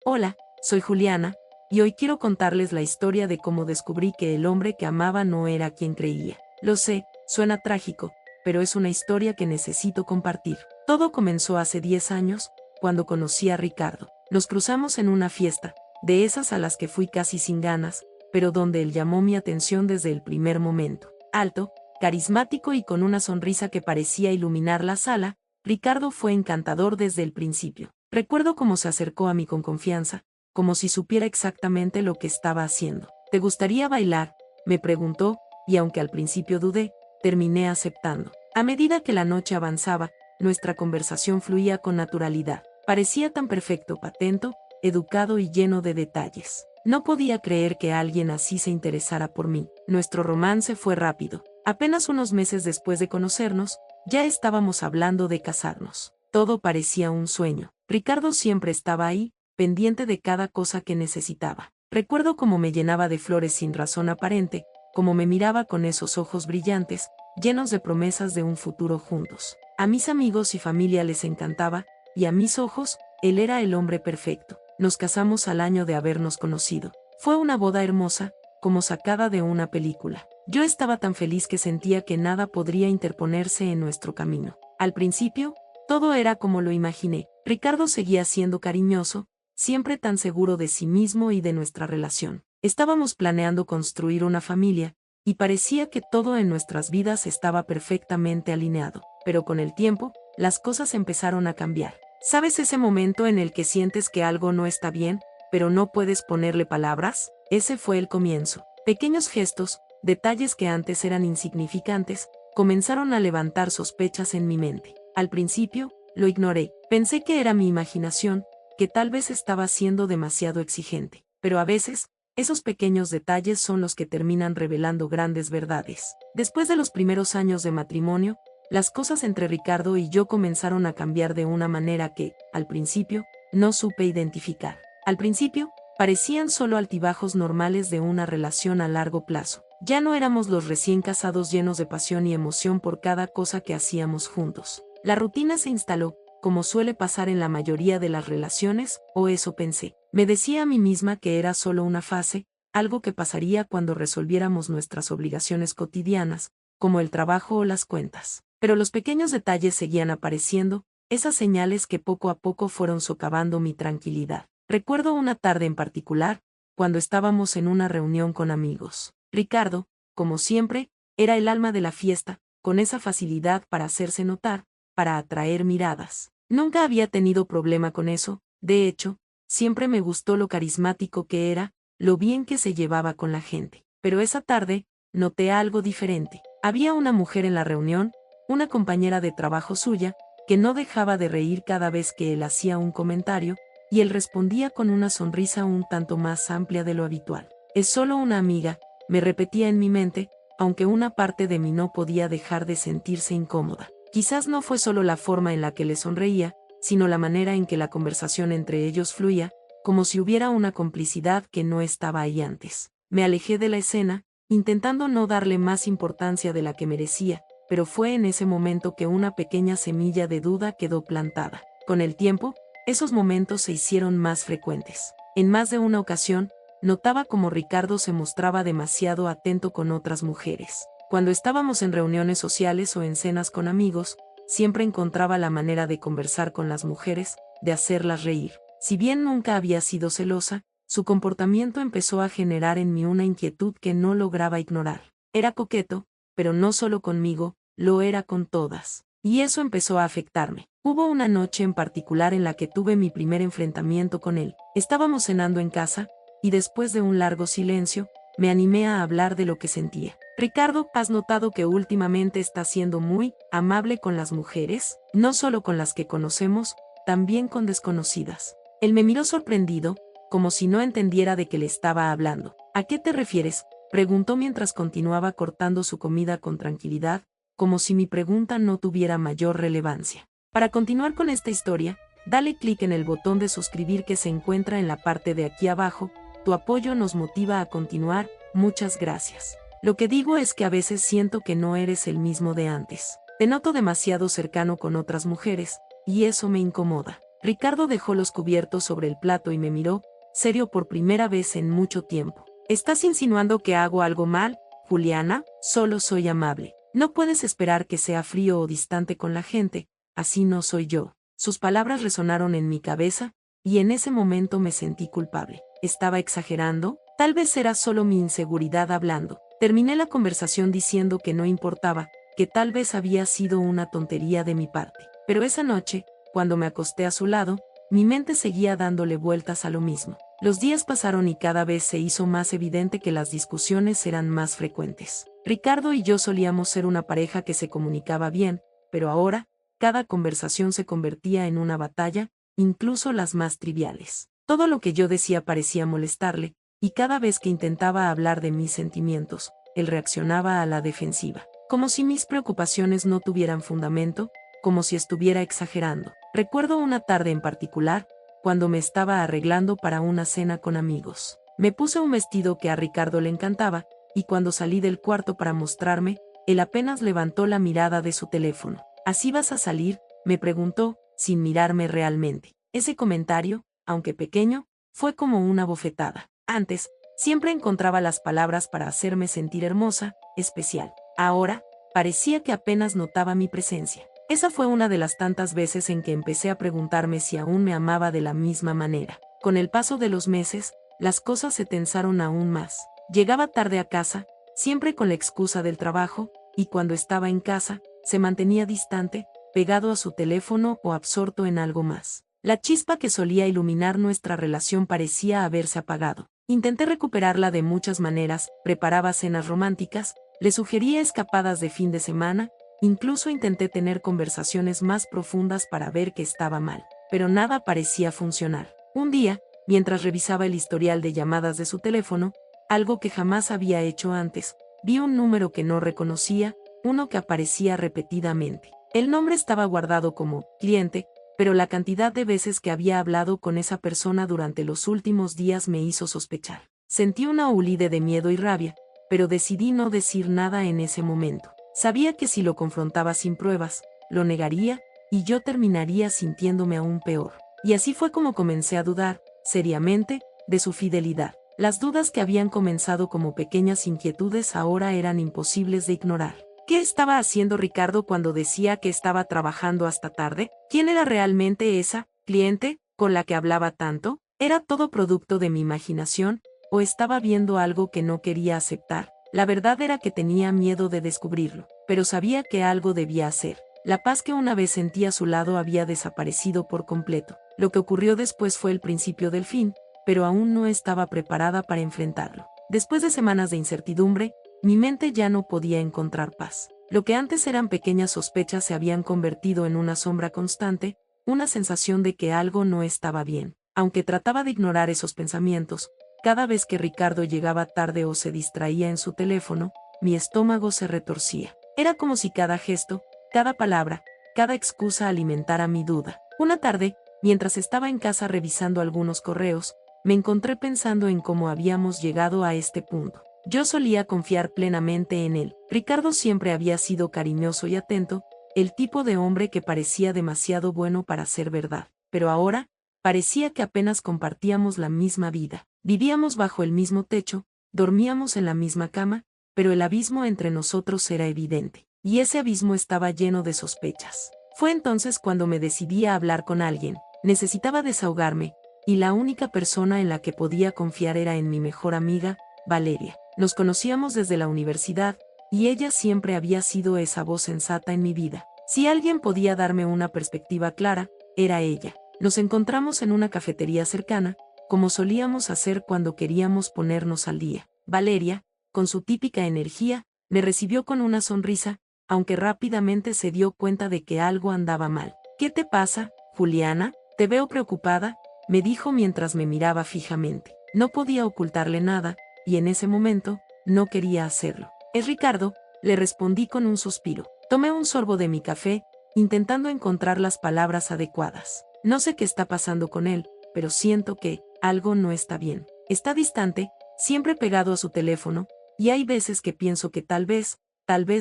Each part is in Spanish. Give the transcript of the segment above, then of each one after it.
Hola, soy Juliana, y hoy quiero contarles la historia de cómo descubrí que el hombre que amaba no era quien creía. Lo sé, suena trágico, pero es una historia que necesito compartir. Todo comenzó hace 10 años, cuando conocí a Ricardo. Nos cruzamos en una fiesta, de esas a las que fui casi sin ganas, pero donde él llamó mi atención desde el primer momento. Alto, carismático y con una sonrisa que parecía iluminar la sala, Ricardo fue encantador desde el principio. Recuerdo cómo se acercó a mí con confianza, como si supiera exactamente lo que estaba haciendo. ¿Te gustaría bailar?, me preguntó, y aunque al principio dudé, terminé aceptando. A medida que la noche avanzaba, nuestra conversación fluía con naturalidad. Parecía tan perfecto, atento, educado y lleno de detalles. No podía creer que alguien así se interesara por mí. Nuestro romance fue rápido. Apenas unos meses después de conocernos, ya estábamos hablando de casarnos. Todo parecía un sueño. Ricardo siempre estaba ahí, pendiente de cada cosa que necesitaba. Recuerdo cómo me llenaba de flores sin razón aparente, cómo me miraba con esos ojos brillantes, llenos de promesas de un futuro juntos. A mis amigos y familia les encantaba, y a mis ojos, él era el hombre perfecto. Nos casamos al año de habernos conocido. Fue una boda hermosa, como sacada de una película. Yo estaba tan feliz que sentía que nada podría interponerse en nuestro camino. Al principio, todo era como lo imaginé. Ricardo seguía siendo cariñoso, siempre tan seguro de sí mismo y de nuestra relación. Estábamos planeando construir una familia, y parecía que todo en nuestras vidas estaba perfectamente alineado. Pero con el tiempo, las cosas empezaron a cambiar. ¿Sabes ese momento en el que sientes que algo no está bien, pero no puedes ponerle palabras? Ese fue el comienzo. Pequeños gestos, detalles que antes eran insignificantes, comenzaron a levantar sospechas en mi mente. Al principio, lo ignoré. Pensé que era mi imaginación, que tal vez estaba siendo demasiado exigente. Pero a veces, esos pequeños detalles son los que terminan revelando grandes verdades. Después de los primeros años de matrimonio, las cosas entre Ricardo y yo comenzaron a cambiar de una manera que, al principio, no supe identificar. Al principio, parecían solo altibajos normales de una relación a largo plazo. Ya no éramos los recién casados llenos de pasión y emoción por cada cosa que hacíamos juntos. La rutina se instaló, como suele pasar en la mayoría de las relaciones, o eso pensé. Me decía a mí misma que era solo una fase, algo que pasaría cuando resolviéramos nuestras obligaciones cotidianas, como el trabajo o las cuentas. Pero los pequeños detalles seguían apareciendo, esas señales que poco a poco fueron socavando mi tranquilidad. Recuerdo una tarde en particular, cuando estábamos en una reunión con amigos. Ricardo, como siempre, era el alma de la fiesta, con esa facilidad para hacerse notar, para atraer miradas. Nunca había tenido problema con eso, de hecho, siempre me gustó lo carismático que era, lo bien que se llevaba con la gente. Pero esa tarde, noté algo diferente. Había una mujer en la reunión, una compañera de trabajo suya, que no dejaba de reír cada vez que él hacía un comentario, y él respondía con una sonrisa un tanto más amplia de lo habitual. Es solo una amiga, me repetía en mi mente, aunque una parte de mí no podía dejar de sentirse incómoda. Quizás no fue solo la forma en la que le sonreía, sino la manera en que la conversación entre ellos fluía, como si hubiera una complicidad que no estaba ahí antes. Me alejé de la escena, intentando no darle más importancia de la que merecía, pero fue en ese momento que una pequeña semilla de duda quedó plantada. Con el tiempo, esos momentos se hicieron más frecuentes. En más de una ocasión, notaba cómo Ricardo se mostraba demasiado atento con otras mujeres. Cuando estábamos en reuniones sociales o en cenas con amigos, siempre encontraba la manera de conversar con las mujeres, de hacerlas reír. Si bien nunca había sido celosa, su comportamiento empezó a generar en mí una inquietud que no lograba ignorar. Era coqueto, pero no solo conmigo, lo era con todas. Y eso empezó a afectarme. Hubo una noche en particular en la que tuve mi primer enfrentamiento con él. Estábamos cenando en casa, y después de un largo silencio, me animé a hablar de lo que sentía. Ricardo, ¿has notado que últimamente estás siendo muy amable con las mujeres? No solo con las que conocemos, también con desconocidas. Él me miró sorprendido, como si no entendiera de qué le estaba hablando. ¿A qué te refieres?, preguntó mientras continuaba cortando su comida con tranquilidad, como si mi pregunta no tuviera mayor relevancia. Para continuar con esta historia, dale clic en el botón de suscribir que se encuentra en la parte de aquí abajo. Tu apoyo nos motiva a continuar, muchas gracias. Lo que digo es que a veces siento que no eres el mismo de antes. Te noto demasiado cercano con otras mujeres, y eso me incomoda. Ricardo dejó los cubiertos sobre el plato y me miró, serio por primera vez en mucho tiempo. ¿Estás insinuando que hago algo mal, Juliana? Solo soy amable. No puedes esperar que sea frío o distante con la gente, así no soy yo. Sus palabras resonaron en mi cabeza, y en ese momento me sentí culpable. ¿Estaba exagerando? Tal vez era solo mi inseguridad hablando. Terminé la conversación diciendo que no importaba, que tal vez había sido una tontería de mi parte. Pero esa noche, cuando me acosté a su lado, mi mente seguía dándole vueltas a lo mismo. Los días pasaron y cada vez se hizo más evidente que las discusiones eran más frecuentes. Ricardo y yo solíamos ser una pareja que se comunicaba bien, pero ahora, cada conversación se convertía en una batalla, incluso las más triviales. Todo lo que yo decía parecía molestarle, y cada vez que intentaba hablar de mis sentimientos, él reaccionaba a la defensiva, como si mis preocupaciones no tuvieran fundamento, como si estuviera exagerando. Recuerdo una tarde en particular, cuando me estaba arreglando para una cena con amigos. Me puse un vestido que a Ricardo le encantaba, y cuando salí del cuarto para mostrarme, él apenas levantó la mirada de su teléfono. ¿Así vas a salir?, me preguntó, sin mirarme realmente. Ese comentario, aunque pequeño, fue como una bofetada. Antes, siempre encontraba las palabras para hacerme sentir hermosa, especial. Ahora, parecía que apenas notaba mi presencia. Esa fue una de las tantas veces en que empecé a preguntarme si aún me amaba de la misma manera. Con el paso de los meses, las cosas se tensaron aún más. Llegaba tarde a casa, siempre con la excusa del trabajo, y cuando estaba en casa, se mantenía distante, pegado a su teléfono o absorto en algo más. La chispa que solía iluminar nuestra relación parecía haberse apagado. Intenté recuperarla de muchas maneras, preparaba cenas románticas, le sugería escapadas de fin de semana, incluso intenté tener conversaciones más profundas para ver que estaba mal, pero nada parecía funcionar. Un día, mientras revisaba el historial de llamadas de su teléfono, algo que jamás había hecho antes, vi un número que no reconocía, uno que aparecía repetidamente. El nombre estaba guardado como cliente, pero la cantidad de veces que había hablado con esa persona durante los últimos días me hizo sospechar. Sentí una hulida de miedo y rabia, pero decidí no decir nada en ese momento. Sabía que si lo confrontaba sin pruebas, lo negaría, y yo terminaría sintiéndome aún peor. Y así fue como comencé a dudar, seriamente, de su fidelidad. Las dudas que habían comenzado como pequeñas inquietudes ahora eran imposibles de ignorar. ¿Qué estaba haciendo Ricardo cuando decía que estaba trabajando hasta tarde? ¿Quién era realmente esa cliente con la que hablaba tanto? ¿Era todo producto de mi imaginación, o estaba viendo algo que no quería aceptar? La verdad era que tenía miedo de descubrirlo, pero sabía que algo debía hacer. La paz que una vez sentí a su lado había desaparecido por completo. Lo que ocurrió después fue el principio del fin, pero aún no estaba preparada para enfrentarlo. Después de semanas de incertidumbre, mi mente ya no podía encontrar paz. Lo que antes eran pequeñas sospechas se habían convertido en una sombra constante, una sensación de que algo no estaba bien. Aunque trataba de ignorar esos pensamientos, cada vez que Ricardo llegaba tarde o se distraía en su teléfono, mi estómago se retorcía. Era como si cada gesto, cada palabra, cada excusa alimentara mi duda. Una tarde, mientras estaba en casa revisando algunos correos, me encontré pensando en cómo habíamos llegado a este punto. Yo solía confiar plenamente en él. Ricardo siempre había sido cariñoso y atento, el tipo de hombre que parecía demasiado bueno para ser verdad. Pero ahora, parecía que apenas compartíamos la misma vida. Vivíamos bajo el mismo techo, dormíamos en la misma cama, pero el abismo entre nosotros era evidente. Y ese abismo estaba lleno de sospechas. Fue entonces cuando me decidí a hablar con alguien. Necesitaba desahogarme, y la única persona en la que podía confiar era en mi mejor amiga, Valeria. Nos conocíamos desde la universidad, y ella siempre había sido esa voz sensata en mi vida. Si alguien podía darme una perspectiva clara, era ella. Nos encontramos en una cafetería cercana, como solíamos hacer cuando queríamos ponernos al día. Valeria, con su típica energía, me recibió con una sonrisa, aunque rápidamente se dio cuenta de que algo andaba mal. ¿Qué te pasa, Juliana? Te veo preocupada, me dijo mientras me miraba fijamente. No podía ocultarle nada, y en ese momento, no quería hacerlo. Es Ricardo, le respondí con un suspiro. Tomé un sorbo de mi café, intentando encontrar las palabras adecuadas. No sé qué está pasando con él, pero siento que algo no está bien. Está distante, siempre pegado a su teléfono, y hay veces que pienso que tal vez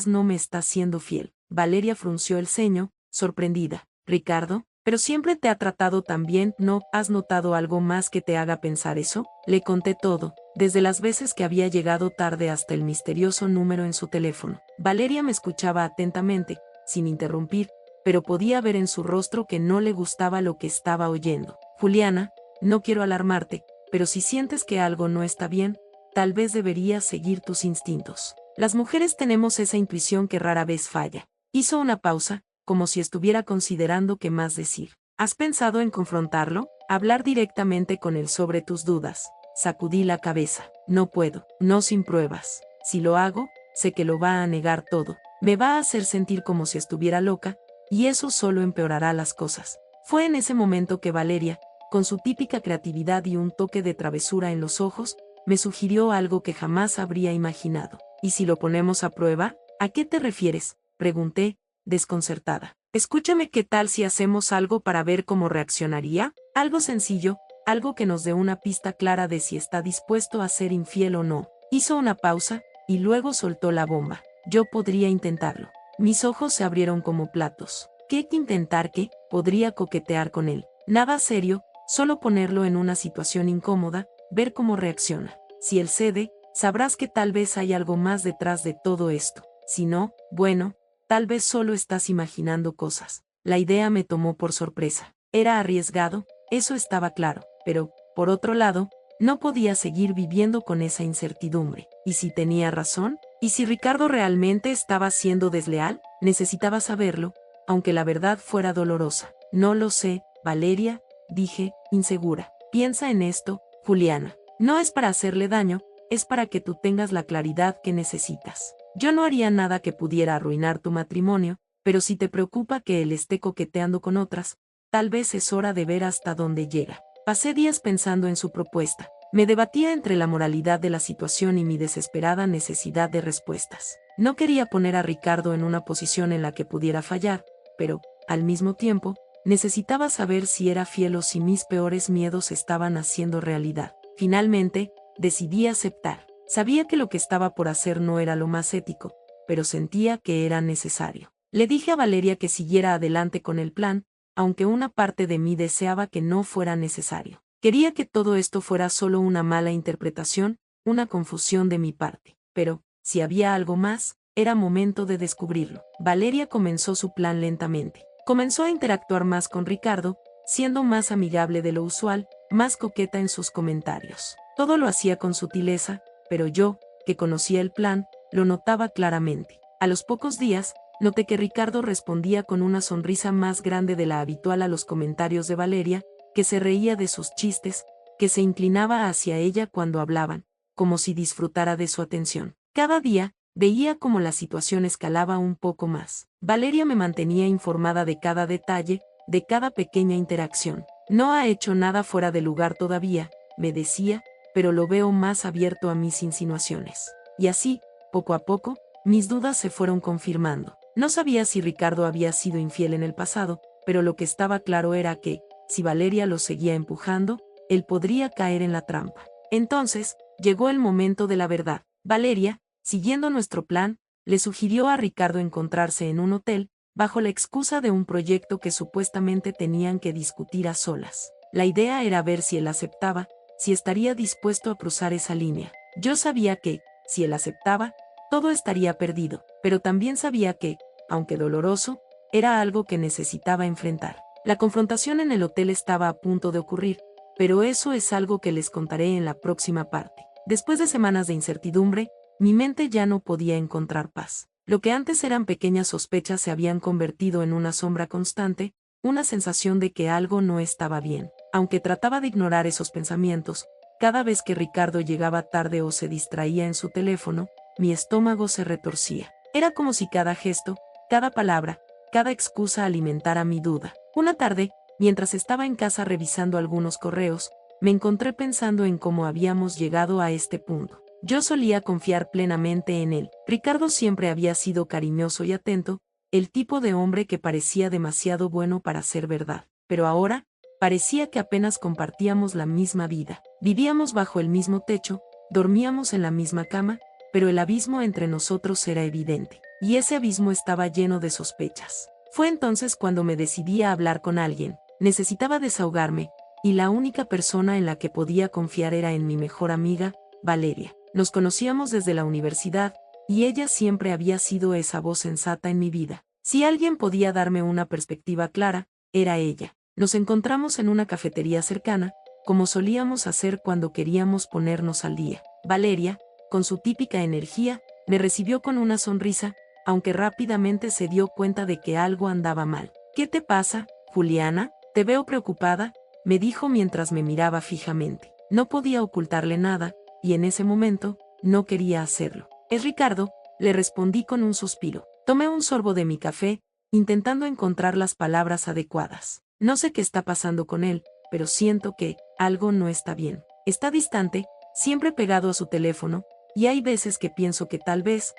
no me está siendo fiel. Valeria frunció el ceño, sorprendida. Ricardo, Pero siempre te ha tratado tan bien, ¿no has notado algo más que te haga pensar eso? Le conté todo, desde las veces que había llegado tarde hasta el misterioso número en su teléfono. Valeria me escuchaba atentamente, sin interrumpir, pero podía ver en su rostro que no le gustaba lo que estaba oyendo. Juliana, no quiero alarmarte, pero si sientes que algo no está bien, tal vez deberías seguir tus instintos. Las mujeres tenemos esa intuición que rara vez falla. Hizo una pausa, como si estuviera considerando qué más decir. ¿Has pensado en confrontarlo? Hablar directamente con él sobre tus dudas. Sacudí la cabeza. No puedo, no sin pruebas. Si lo hago, sé que lo va a negar todo. Me va a hacer sentir como si estuviera loca, y eso solo empeorará las cosas. Fue en ese momento que Valeria, con su típica creatividad y un toque de travesura en los ojos, me sugirió algo que jamás habría imaginado. ¿Y si lo ponemos a prueba? ¿A qué te refieres?, pregunté, desconcertada. Escúchame, ¿qué tal si hacemos algo para ver cómo reaccionaría? Algo sencillo, algo que nos dé una pista clara de si está dispuesto a ser infiel o no. Hizo una pausa, y luego soltó la bomba. Yo podría intentarlo. Mis ojos se abrieron como platos. ¿Qué intentar? ¿Qué? Podría coquetear con él. Nada serio, solo ponerlo en una situación incómoda, ver cómo reacciona. Si él cede, sabrás que tal vez hay algo más detrás de todo esto. Si no, bueno, tal vez solo estás imaginando cosas. La idea me tomó por sorpresa. Era arriesgado, eso estaba claro, pero, por otro lado, no podía seguir viviendo con esa incertidumbre. ¿Y si tenía razón? ¿Y si Ricardo realmente estaba siendo desleal? Necesitaba saberlo, aunque la verdad fuera dolorosa. No lo sé, Valeria, dije, insegura. Piensa en esto, Juliana. No es para hacerle daño, es para que tú tengas la claridad que necesitas. Yo no haría nada que pudiera arruinar tu matrimonio, pero si te preocupa que él esté coqueteando con otras, tal vez es hora de ver hasta dónde llega. Pasé días pensando en su propuesta. Me debatía entre la moralidad de la situación y mi desesperada necesidad de respuestas. No quería poner a Ricardo en una posición en la que pudiera fallar, pero, al mismo tiempo, necesitaba saber si era fiel o si mis peores miedos estaban haciendo realidad. Finalmente, decidí aceptar. Sabía que lo que estaba por hacer no era lo más ético, pero sentía que era necesario. Le dije a Valeria que siguiera adelante con el plan, aunque una parte de mí deseaba que no fuera necesario. Quería que todo esto fuera solo una mala interpretación, una confusión de mi parte. Pero, si había algo más, era momento de descubrirlo. Valeria comenzó su plan lentamente. Comenzó a interactuar más con Ricardo, siendo más amigable de lo usual, más coqueta en sus comentarios. Todo lo hacía con sutileza, pero yo, que conocía el plan, lo notaba claramente. A los pocos días, noté que Ricardo respondía con una sonrisa más grande de la habitual a los comentarios de Valeria, que se reía de sus chistes, que se inclinaba hacia ella cuando hablaban, como si disfrutara de su atención. Cada día, veía cómo la situación escalaba un poco más. Valeria me mantenía informada de cada detalle, de cada pequeña interacción. No ha hecho nada fuera de lugar todavía, me decía, pero lo veo más abierto a mis insinuaciones. Y así, poco a poco, mis dudas se fueron confirmando. No sabía si Ricardo había sido infiel en el pasado, pero lo que estaba claro era que, si Valeria lo seguía empujando, él podría caer en la trampa. Entonces, llegó el momento de la verdad. Valeria, siguiendo nuestro plan, le sugirió a Ricardo encontrarse en un hotel, bajo la excusa de un proyecto que supuestamente tenían que discutir a solas. La idea era ver si él aceptaba, si estaría dispuesto a cruzar esa línea. Yo sabía que, si él aceptaba, todo estaría perdido, pero también sabía que, aunque doloroso, era algo que necesitaba enfrentar. La confrontación en el hotel estaba a punto de ocurrir, pero eso es algo que les contaré en la próxima parte. Después de semanas de incertidumbre, mi mente ya no podía encontrar paz. Lo que antes eran pequeñas sospechas se habían convertido en una sombra constante, una sensación de que algo no estaba bien. Aunque trataba de ignorar esos pensamientos, cada vez que Ricardo llegaba tarde o se distraía en su teléfono, mi estómago se retorcía. Era como si cada gesto, cada palabra, cada excusa alimentara mi duda. Una tarde, mientras estaba en casa revisando algunos correos, me encontré pensando en cómo habíamos llegado a este punto. Yo solía confiar plenamente en él. Ricardo siempre había sido cariñoso y atento, el tipo de hombre que parecía demasiado bueno para ser verdad. Pero ahora, parecía que apenas compartíamos la misma vida. Vivíamos bajo el mismo techo, dormíamos en la misma cama, pero el abismo entre nosotros era evidente. Y ese abismo estaba lleno de sospechas. Fue entonces cuando me decidí a hablar con alguien. Necesitaba desahogarme, y la única persona en la que podía confiar era en mi mejor amiga, Valeria. Nos conocíamos desde la universidad, y ella siempre había sido esa voz sensata en mi vida. Si alguien podía darme una perspectiva clara, era ella. Nos encontramos en una cafetería cercana, como solíamos hacer cuando queríamos ponernos al día. Valeria, con su típica energía, me recibió con una sonrisa, aunque rápidamente se dio cuenta de que algo andaba mal. ¿Qué te pasa, Juliana? Te veo preocupada, me dijo mientras me miraba fijamente. No podía ocultarle nada, y en ese momento, no quería hacerlo. Es Ricardo, le respondí con un suspiro. Tomé un sorbo de mi café, intentando encontrar las palabras adecuadas. No sé qué está pasando con él, pero siento que algo no está bien. Está distante, siempre pegado a su teléfono, y hay veces que pienso que tal vez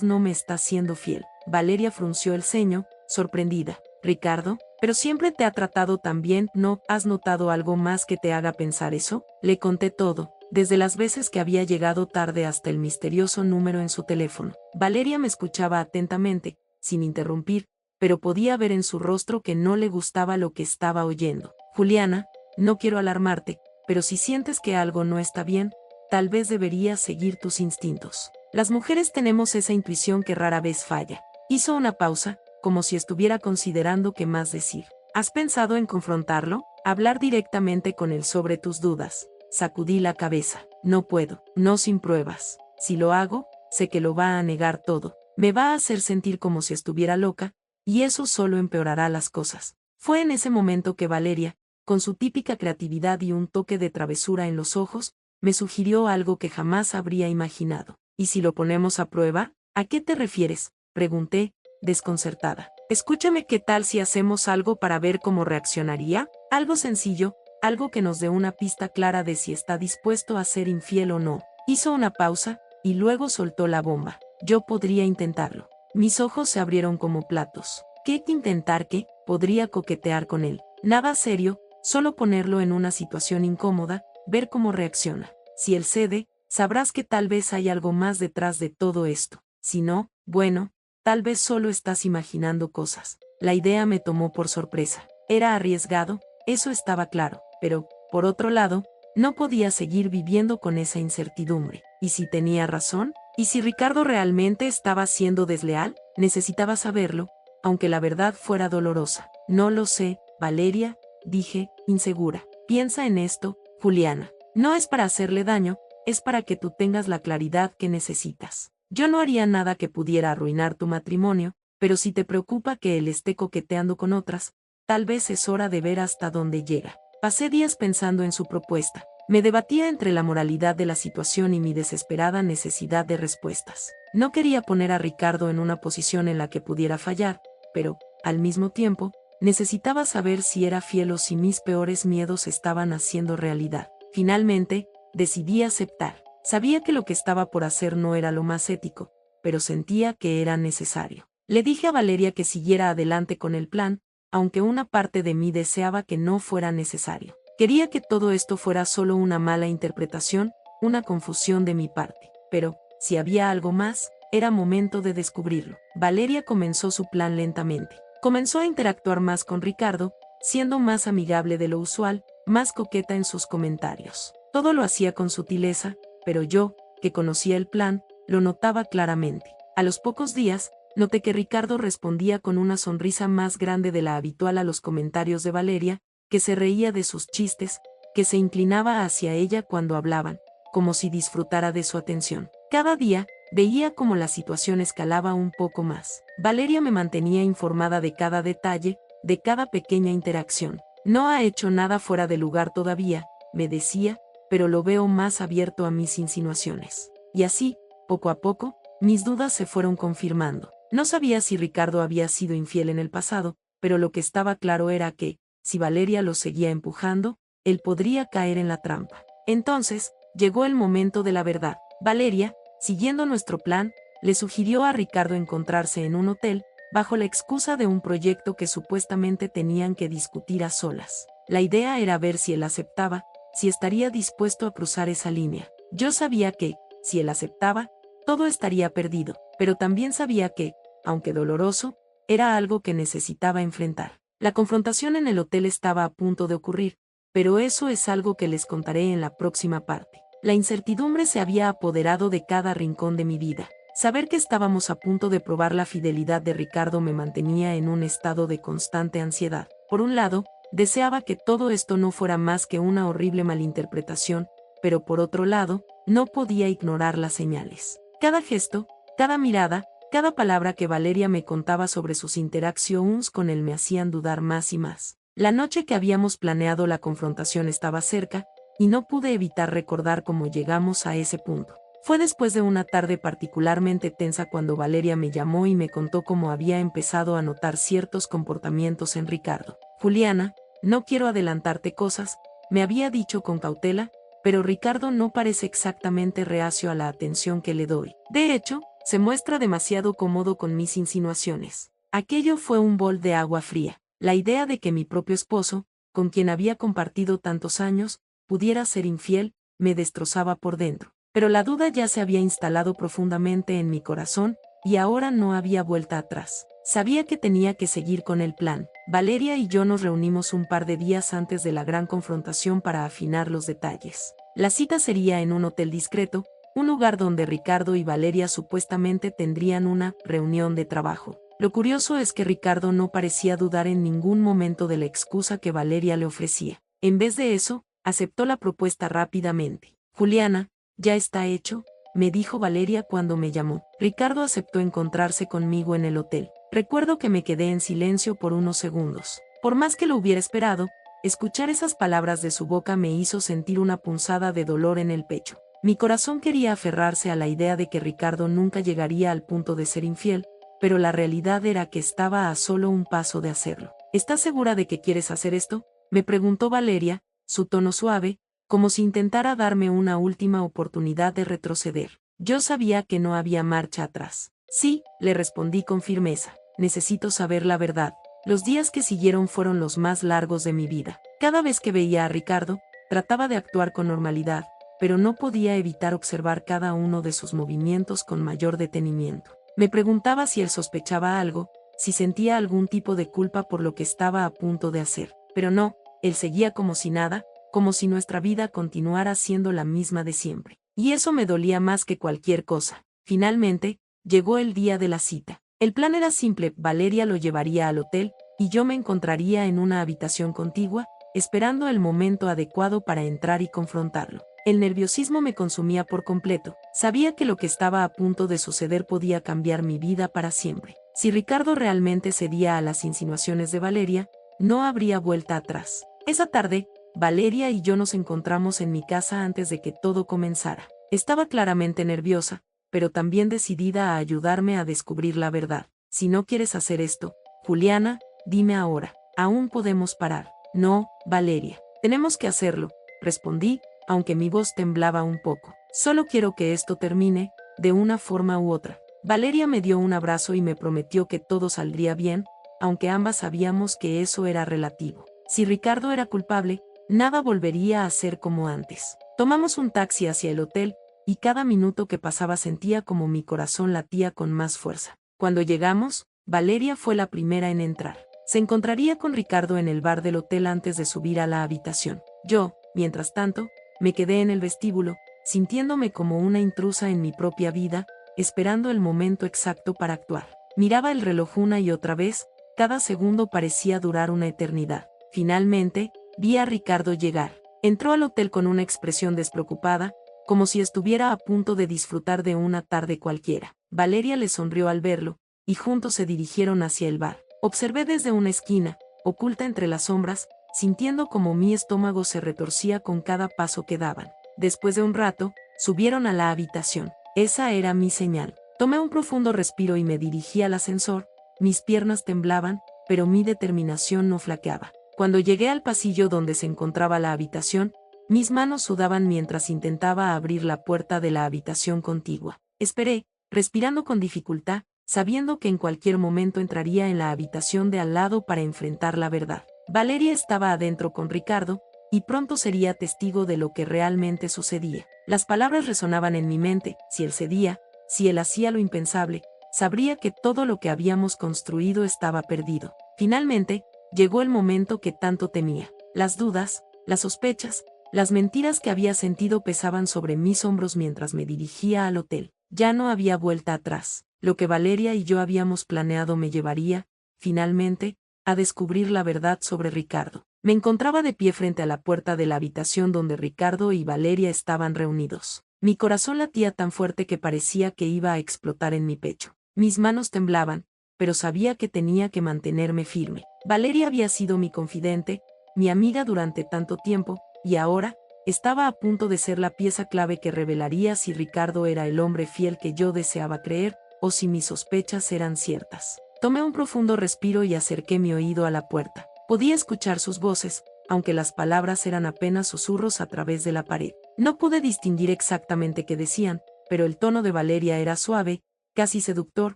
no me está siendo fiel. Valeria frunció el ceño, sorprendida. Ricardo, pero siempre te ha tratado tan bien, ¿no has notado algo más que te haga pensar eso? Le conté todo, desde las veces que había llegado tarde hasta el misterioso número en su teléfono. Valeria me escuchaba atentamente, sin interrumpir, pero podía ver en su rostro que no le gustaba lo que estaba oyendo. Juliana, no quiero alarmarte, pero si sientes que algo no está bien, tal vez deberías seguir tus instintos. Las mujeres tenemos esa intuición que rara vez falla. Hizo una pausa, como si estuviera considerando qué más decir. ¿Has pensado en confrontarlo? Hablar directamente con él sobre tus dudas. Sacudí la cabeza. No puedo, no sin pruebas. Si lo hago, sé que lo va a negar todo. Me va a hacer sentir como si estuviera loca, y eso solo empeorará las cosas. Fue en ese momento que Valeria, con su típica creatividad y un toque de travesura en los ojos, me sugirió algo que jamás habría imaginado. ¿Y si lo ponemos a prueba? ¿A qué te refieres?, pregunté, desconcertada. Escúchame, ¿qué tal si hacemos algo para ver cómo reaccionaría? Algo sencillo, algo que nos dé una pista clara de si está dispuesto a ser infiel o no. Hizo una pausa, y luego soltó la bomba. Yo podría intentarlo. Mis ojos se abrieron como platos. ¿Qué intentar? ¿Qué? Podría coquetear con él. Nada serio, solo ponerlo en una situación incómoda, ver cómo reacciona. Si él cede, sabrás que tal vez hay algo más detrás de todo esto. Si no, bueno, tal vez solo estás imaginando cosas. La idea me tomó por sorpresa. Era arriesgado, eso estaba claro, pero, por otro lado, no podía seguir viviendo con esa incertidumbre. ¿Y si tenía razón? ¿Y si Ricardo realmente estaba siendo desleal? Necesitaba saberlo, aunque la verdad fuera dolorosa. No lo sé, Valeria, dije, insegura. Piensa en esto, Juliana. No es para hacerle daño, es para que tú tengas la claridad que necesitas. Yo no haría nada que pudiera arruinar tu matrimonio, pero si te preocupa que él esté coqueteando con otras, tal vez es hora de ver hasta dónde llega. Pasé días pensando en su propuesta. Me debatía entre la moralidad de la situación y mi desesperada necesidad de respuestas. No quería poner a Ricardo en una posición en la que pudiera fallar, pero, al mismo tiempo, necesitaba saber si era fiel o si mis peores miedos estaban haciendo realidad. Finalmente, decidí aceptar. Sabía que lo que estaba por hacer no era lo más ético, pero sentía que era necesario. Le dije a Valeria que siguiera adelante con el plan, aunque una parte de mí deseaba que no fuera necesario. Quería que todo esto fuera solo una mala interpretación, una confusión de mi parte. Pero, si había algo más, era momento de descubrirlo. Valeria comenzó su plan lentamente. Comenzó a interactuar más con Ricardo, siendo más amigable de lo usual, más coqueta en sus comentarios. Todo lo hacía con sutileza, pero yo, que conocía el plan, lo notaba claramente. A los pocos días, noté que Ricardo respondía con una sonrisa más grande de la habitual a los comentarios de Valeria, que se reía de sus chistes, que se inclinaba hacia ella cuando hablaban, como si disfrutara de su atención. Cada día, veía cómo la situación escalaba un poco más. Valeria me mantenía informada de cada detalle, de cada pequeña interacción. No ha hecho nada fuera de lugar todavía, me decía, pero lo veo más abierto a mis insinuaciones. Y así, poco a poco, mis dudas se fueron confirmando. No sabía si Ricardo había sido infiel en el pasado, pero lo que estaba claro era que, si Valeria lo seguía empujando, él podría caer en la trampa. Entonces, llegó el momento de la verdad. Valeria, siguiendo nuestro plan, le sugirió a Ricardo encontrarse en un hotel, bajo la excusa de un proyecto que supuestamente tenían que discutir a solas. La idea era ver si él aceptaba, si estaría dispuesto a cruzar esa línea. Yo sabía que, si él aceptaba, todo estaría perdido, pero también sabía que, aunque doloroso, era algo que necesitaba enfrentar. La confrontación en el hotel estaba a punto de ocurrir, pero eso es algo que les contaré en la próxima parte. La incertidumbre se había apoderado de cada rincón de mi vida. Saber que estábamos a punto de probar la fidelidad de Ricardo me mantenía en un estado de constante ansiedad. Por un lado, deseaba que todo esto no fuera más que una horrible malinterpretación, pero por otro lado, no podía ignorar las señales. Cada gesto, cada mirada, cada palabra que Valeria me contaba sobre sus interacciones con él me hacían dudar más y más. La noche que habíamos planeado la confrontación estaba cerca, y no pude evitar recordar cómo llegamos a ese punto. Fue después de una tarde particularmente tensa cuando Valeria me llamó y me contó cómo había empezado a notar ciertos comportamientos en Ricardo. Juliana, no quiero adelantarte cosas, me había dicho con cautela, pero Ricardo no parece exactamente reacio a la atención que le doy. De hecho, se muestra demasiado cómodo con mis insinuaciones. Aquello fue un bol de agua fría. La idea de que mi propio esposo, con quien había compartido tantos años, pudiera ser infiel, me destrozaba por dentro. Pero la duda ya se había instalado profundamente en mi corazón, y ahora no había vuelta atrás. Sabía que tenía que seguir con el plan. Valeria y yo nos reunimos un par de días antes de la gran confrontación para afinar los detalles. La cita sería en un hotel discreto, un lugar donde Ricardo y Valeria supuestamente tendrían una reunión de trabajo. Lo curioso es que Ricardo no parecía dudar en ningún momento de la excusa que Valeria le ofrecía. En vez de eso, aceptó la propuesta rápidamente. Juliana, ya está hecho, me dijo Valeria cuando me llamó. Ricardo aceptó encontrarse conmigo en el hotel. Recuerdo que me quedé en silencio por unos segundos. Por más que lo hubiera esperado, escuchar esas palabras de su boca me hizo sentir una punzada de dolor en el pecho. Mi corazón quería aferrarse a la idea de que Ricardo nunca llegaría al punto de ser infiel, pero la realidad era que estaba a solo un paso de hacerlo. ¿Estás segura de que quieres hacer esto?, me preguntó Valeria, su tono suave, como si intentara darme una última oportunidad de retroceder. Yo sabía que no había marcha atrás. Sí, le respondí con firmeza. Necesito saber la verdad. Los días que siguieron fueron los más largos de mi vida. Cada vez que veía a Ricardo, trataba de actuar con normalidad, pero no podía evitar observar cada uno de sus movimientos con mayor detenimiento. Me preguntaba si él sospechaba algo, si sentía algún tipo de culpa por lo que estaba a punto de hacer. Pero no, él seguía como si nada, como si nuestra vida continuara siendo la misma de siempre. Y eso me dolía más que cualquier cosa. Finalmente, llegó el día de la cita. El plan era simple: Valeria lo llevaría al hotel, y yo me encontraría en una habitación contigua, esperando el momento adecuado para entrar y confrontarlo. El nerviosismo me consumía por completo. Sabía que lo que estaba a punto de suceder podía cambiar mi vida para siempre. Si Ricardo realmente cedía a las insinuaciones de Valeria, no habría vuelta atrás. Esa tarde, Valeria y yo nos encontramos en mi casa antes de que todo comenzara. Estaba claramente nerviosa, pero también decidida a ayudarme a descubrir la verdad. Si no quieres hacer esto, Juliana, dime ahora. Aún podemos parar. No, Valeria. Tenemos que hacerlo, respondí, aunque mi voz temblaba un poco. Solo quiero que esto termine, de una forma u otra. Valeria me dio un abrazo y me prometió que todo saldría bien, aunque ambas sabíamos que eso era relativo. Si Ricardo era culpable, nada volvería a ser como antes. Tomamos un taxi hacia el hotel, y cada minuto que pasaba sentía como mi corazón latía con más fuerza. Cuando llegamos, Valeria fue la primera en entrar. Se encontraría con Ricardo en el bar del hotel antes de subir a la habitación. Yo, mientras tanto, me quedé en el vestíbulo, sintiéndome como una intrusa en mi propia vida, esperando el momento exacto para actuar. Miraba el reloj una y otra vez, cada segundo parecía durar una eternidad. Finalmente, vi a Ricardo llegar. Entró al hotel con una expresión despreocupada, como si estuviera a punto de disfrutar de una tarde cualquiera. Valeria le sonrió al verlo, y juntos se dirigieron hacia el bar. Observé desde una esquina, oculta entre las sombras, sintiendo como mi estómago se retorcía con cada paso que daban. Después de un rato, subieron a la habitación. Esa era mi señal. Tomé un profundo respiro y me dirigí al ascensor. Mis piernas temblaban, pero mi determinación no flaqueaba. Cuando llegué al pasillo donde se encontraba la habitación, mis manos sudaban mientras intentaba abrir la puerta de la habitación contigua. Esperé, respirando con dificultad, sabiendo que en cualquier momento entraría en la habitación de al lado para enfrentar la verdad. Valeria estaba adentro con Ricardo, y pronto sería testigo de lo que realmente sucedía. Las palabras resonaban en mi mente: si él cedía, si él hacía lo impensable, sabría que todo lo que habíamos construido estaba perdido. Finalmente, llegó el momento que tanto temía. Las dudas, las sospechas, las mentiras que había sentido pesaban sobre mis hombros mientras me dirigía al hotel. Ya no había vuelta atrás. Lo que Valeria y yo habíamos planeado me llevaría, finalmente, a descubrir la verdad sobre Ricardo. Me encontraba de pie frente a la puerta de la habitación donde Ricardo y Valeria estaban reunidos. Mi corazón latía tan fuerte que parecía que iba a explotar en mi pecho. Mis manos temblaban, pero sabía que tenía que mantenerme firme. Valeria había sido mi confidente, mi amiga durante tanto tiempo, y ahora, estaba a punto de ser la pieza clave que revelaría si Ricardo era el hombre fiel que yo deseaba creer, o si mis sospechas eran ciertas. Tomé un profundo respiro y acerqué mi oído a la puerta. Podía escuchar sus voces, aunque las palabras eran apenas susurros a través de la pared. No pude distinguir exactamente qué decían, pero el tono de Valeria era suave, casi seductor,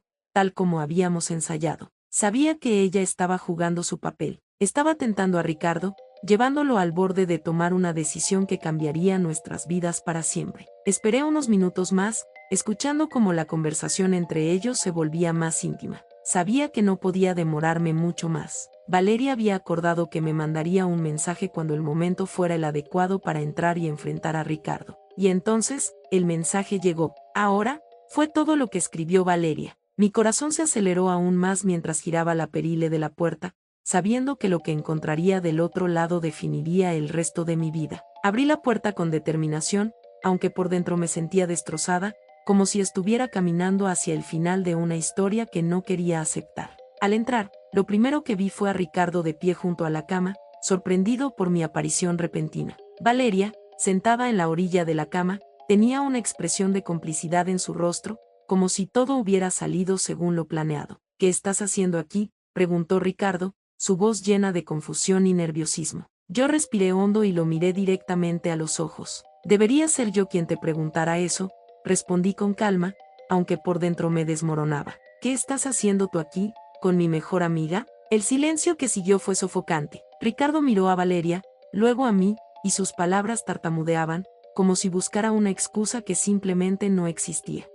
tal como habíamos ensayado. Sabía que ella estaba jugando su papel. Estaba tentando a Ricardo, llevándolo al borde de tomar una decisión que cambiaría nuestras vidas para siempre. Esperé unos minutos más, escuchando cómo la conversación entre ellos se volvía más íntima. Sabía que no podía demorarme mucho más. Valeria había acordado que me mandaría un mensaje cuando el momento fuera el adecuado para entrar y enfrentar a Ricardo. Y entonces, el mensaje llegó. Ahora, fue todo lo que escribió Valeria. Mi corazón se aceleró aún más mientras giraba la perile de la puerta, sabiendo que lo que encontraría del otro lado definiría el resto de mi vida. Abrí la puerta con determinación, aunque por dentro me sentía destrozada, como si estuviera caminando hacia el final de una historia que no quería aceptar. Al entrar, lo primero que vi fue a Ricardo de pie junto a la cama, sorprendido por mi aparición repentina. Valeria, sentada en la orilla de la cama, tenía una expresión de complicidad en su rostro, como si todo hubiera salido según lo planeado. ¿Qué estás haciendo aquí?, preguntó Ricardo, su voz llena de confusión y nerviosismo. Yo respiré hondo y lo miré directamente a los ojos. «Debería ser yo quien te preguntara eso», respondí con calma, aunque por dentro me desmoronaba. «¿Qué estás haciendo tú aquí, con mi mejor amiga?». El silencio que siguió fue sofocante. Ricardo miró a Valeria, luego a mí, y sus palabras tartamudeaban, como si buscara una excusa que simplemente no existía.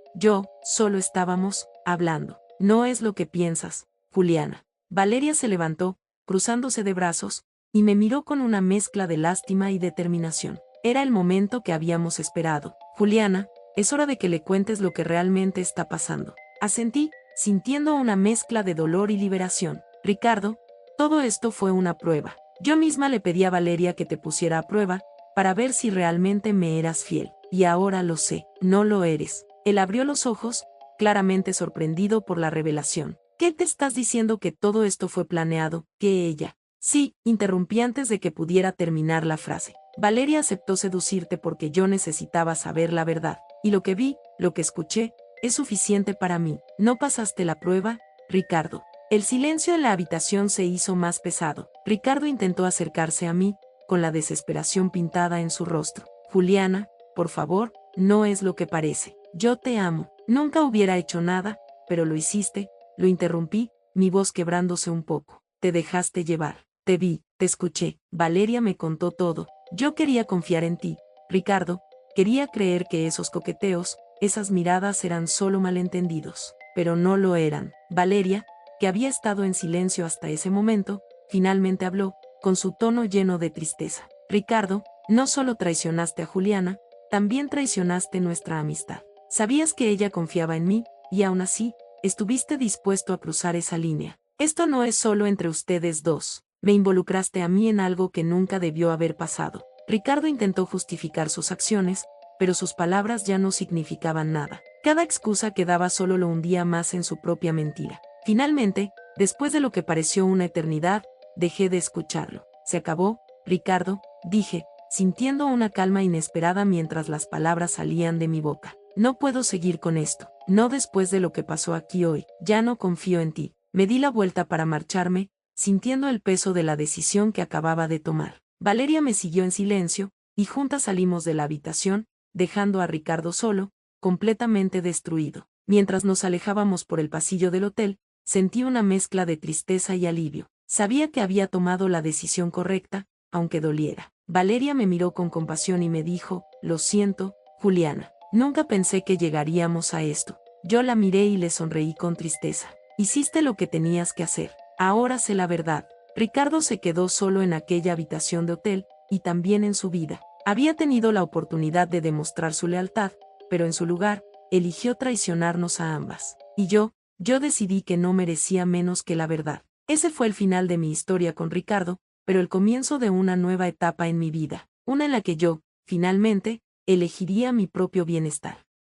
Solo estábamos hablando. «No es lo que piensas, Juliana». Valeria se levantó, cruzándose de brazos, y me miró con una mezcla de lástima y determinación. Era el momento que habíamos esperado. «Juliana, es hora de que le cuentes lo que realmente está pasando». Asentí, sintiendo una mezcla de dolor y liberación. «Ricardo, todo esto fue una prueba. Yo misma le pedí a Valeria que te pusiera a prueba, para ver si realmente me eras fiel. Y ahora lo sé, no lo eres». Él abrió los ojos, claramente sorprendido por la revelación. «¿Qué te estás diciendo que todo esto fue planeado, que ella?» «Sí», interrumpí antes de que pudiera terminar la frase. «Valeria aceptó seducirte porque yo necesitaba saber la verdad. Y lo que vi, lo que escuché, es suficiente para mí. No pasaste la prueba, Ricardo». El silencio en la habitación se hizo más pesado. Ricardo intentó acercarse a mí, con la desesperación pintada en su rostro. «Juliana, por favor, no es lo que parece. Yo te amo. Nunca hubiera hecho nada, pero lo hiciste», lo interrumpí, mi voz quebrándose un poco. «Te dejaste llevar. Te vi, te escuché. Valeria me contó todo. Yo quería confiar en ti, Ricardo. Quería creer que esos coqueteos, esas miradas eran solo malentendidos. Pero no lo eran». Valeria, que había estado en silencio hasta ese momento, finalmente habló, con su tono lleno de tristeza. «Ricardo, no solo traicionaste a Juliana, también traicionaste nuestra amistad. Sabías que ella confiaba en mí, y aún así, estuviste dispuesto a cruzar esa línea. Esto no es solo entre ustedes dos. Me involucraste a mí en algo que nunca debió haber pasado». Ricardo intentó justificar sus acciones, pero sus palabras ya no significaban nada. Cada excusa que daba solo lo hundía más en su propia mentira. Finalmente, después de lo que pareció una eternidad, dejé de escucharlo. «Se acabó, Ricardo», dije, sintiendo una calma inesperada mientras las palabras salían de mi boca. «No puedo seguir con esto. No después de lo que pasó aquí hoy. Ya no confío en ti». Me di la vuelta para marcharme, sintiendo el peso de la decisión que acababa de tomar. Valeria me siguió en silencio, y juntas salimos de la habitación, dejando a Ricardo solo, completamente destruido. Mientras nos alejábamos por el pasillo del hotel, sentí una mezcla de tristeza y alivio. Sabía que había tomado la decisión correcta, aunque doliera. Valeria me miró con compasión y me dijo: «Lo siento, Juliana. Nunca pensé que llegaríamos a esto». Yo la miré y le sonreí con tristeza. Hiciste lo que tenías que hacer. Ahora sé la verdad. Ricardo se quedó solo en aquella habitación de hotel, y también en su vida. Había tenido la oportunidad de demostrar su lealtad, pero en su lugar, eligió traicionarnos a ambas. Y yo decidí que no merecía menos que la verdad. Ese fue el final de mi historia con Ricardo, pero el comienzo de una nueva etapa en mi vida, una en la que yo, finalmente, elegiría mi propio bienestar.